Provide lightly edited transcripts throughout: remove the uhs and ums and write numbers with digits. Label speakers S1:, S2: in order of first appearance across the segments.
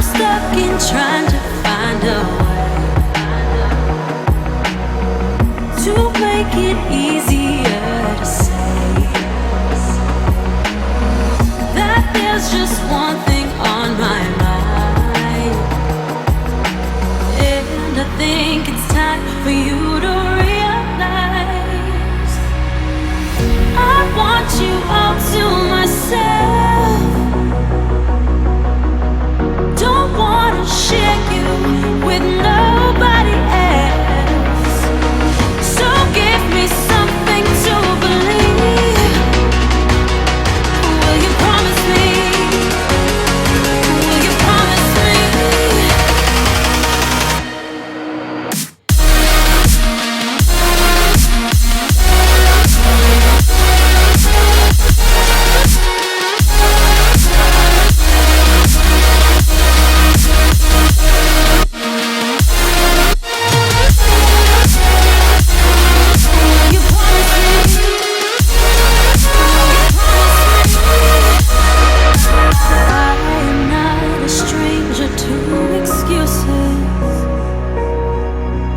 S1: I'm stuck in trying to find a way to make it easier to say that there's just one thing on my mind, and I think it's time for you to realize I want you all to myself. Don't wanna share you with nobody else. So give me something to believe. Will you promise me? Will you promise me?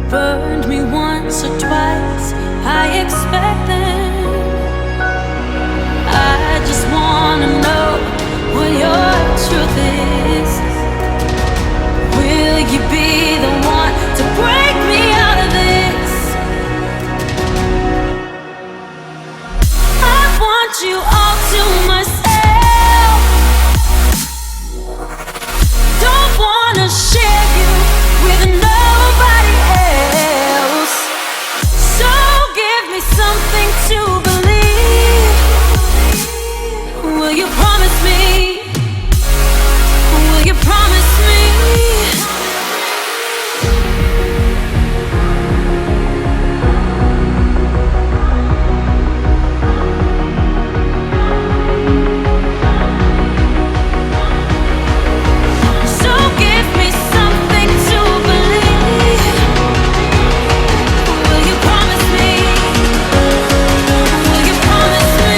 S1: Burned me once or twice, I expect them. I just wanna know what your truth is. Will you be the one to break me out of this? I want you all to myself. Don't wanna share you with nobody else. So give me something to believe. Will you promise me? Will you promise me? So give me something to believe. Will you promise me? Will you promise me? Will you promise me? Will you promise me?